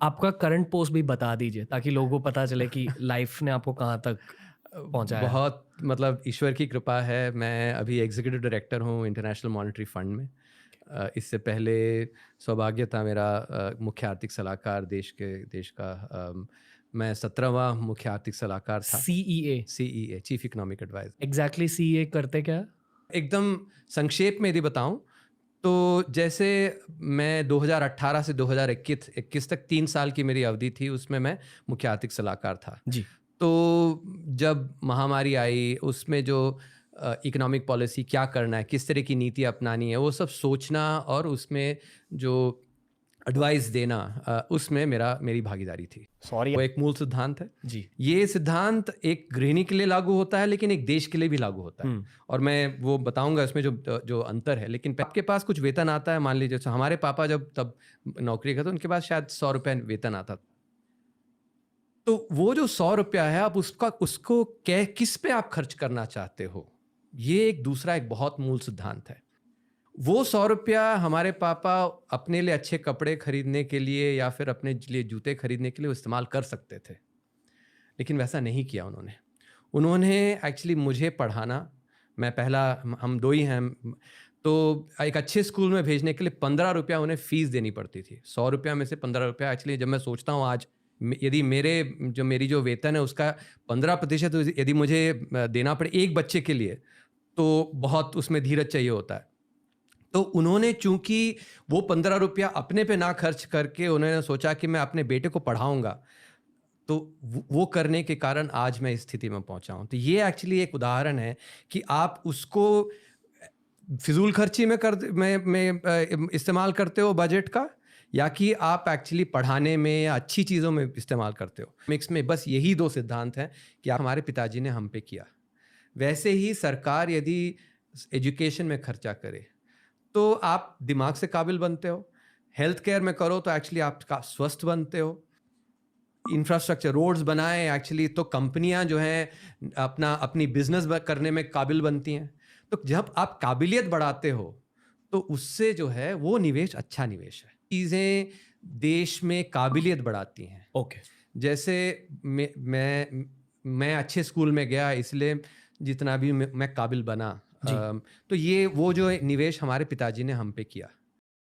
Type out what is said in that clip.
आपका current post भी बता दीजिए ताकि लोगों को पता चले कि लाइफ ने आपको कहाँ तक पहुँचाया है। बहुत मतलब ईश्वर की कृपा है, मैं अभी एग्ज़ीक्यूटिव डायरेक्टर हूँ इंटरनेशनल मॉनेटरी फ़ंड में। इससे पहले सौभाग्य था मेरा मुख्य आर्थिक सलाहकार देश का मैं 17वाँ मुख्य आर्थिक सलाहकार था। CEA, CEA, chief economic adviser. Exactly CEA करते क्या है? एकदम संक्षेप में यदि बताऊँ, तो जैसे मैं 2018 से 2021 तक 3 साल की मेरी अवधि थी, उसमें मैं मुख्य आर्थिक सलाहकार था। जी। तो जब महामारी आई, उसमें जो इकोनॉमिक पॉलिसी क्या करना है, किस तरह की नीति अपनानी है, वो सब सोचना और उसमें जो एडवाइस देना, उसमें मेरी भागीदारी थी। सॉरी। वो एक मूल सिद्धांत है। जी। ये सिद्धांत एक गृहिणी के लिए लागू होता है, लेकिन एक देश के लिए भी लागू होता है। हुँ। और मैं वो बताऊँगा इसमें जो अंतर है। लेकिन आपके पास कुछ वेतन आता है, मान लीजिए, जैसे हमारे पापा जब तब नौकरी करते, उनके पास शायद ₹100 वेतन आता था। तो वो जो ₹100 है, आप उसको कै किस पे आप खर्च करना चाहते हो? ये एक दूसरा एक बहुत मूल सिद्धांत है। वो ₹100 हमारे पापा अपने लिए अच्छे कपड़े खरीदने के लिए या फिर अपने लिए जूते खरीदने के लिए वो इस्तेमाल कर सकते थे। लेकिन वैसा नहीं किया उन्होंने। उन्होंने एक्चुअली मुझे पढ़ाना, मैं पहला हम 2 ही हैं, तो एक अच्छे स्कूल में भेजने के लिए ₹15 उन्हें फ़ीस देनी पड़ती थी। ₹100 में से ₹15 एक्चुअली जब मैं सोचता हूँ आज, यदि मेरी जो वेतन है उसका 15% यदि मुझे देना पड़े एक बच्चे के लिए, तो बहुत उसमें धीरज चाहिए होता है। तो उन्होंने चूँकि वो ₹15 अपने पे ना खर्च करके उन्होंने सोचा कि मैं अपने बेटे को पढ़ाऊँगा, तो वो करने के कारण आज मैं इस स्थिति में पहुँचा हूँ। तो ये एक्चुअली एक उदाहरण है कि आप उसको फ़िज़ूल खर्ची में इस्तेमाल करते हो बजट का, या कि आप एक्चुअली पढ़ाने में या अच्छी चीज़ों में इस्तेमाल करते हो। मिक्स में बस यही 2 सिद्धांत हैं कि हमारे पिताजी ने हम पे किया। वैसे ही सरकार यदि एजुकेशन में खर्चा करे, तो आप दिमाग से काबिल बनते हो। हेल्थ केयर में करो तो एक्चुअली आप स्वस्थ बनते हो। इंफ्रास्ट्रक्चर रोड्स बनाएँ एक्चुअली, तो कंपनियाँ जो हैं अपनी बिज़नेस करने में काबिल बनती हैं। तो जब आप काबिलियत बढ़ाते हो, तो उससे जो है वो निवेश अच्छा निवेश है। चीज़ें देश में काबिलियत बढ़ाती हैं। ओके। जैसे मैं अच्छे स्कूल में गया, इसलिए जितना भी मैं काबिल बना। जी। तो ये वो जो निवेश हमारे पिताजी ने हम पे किया।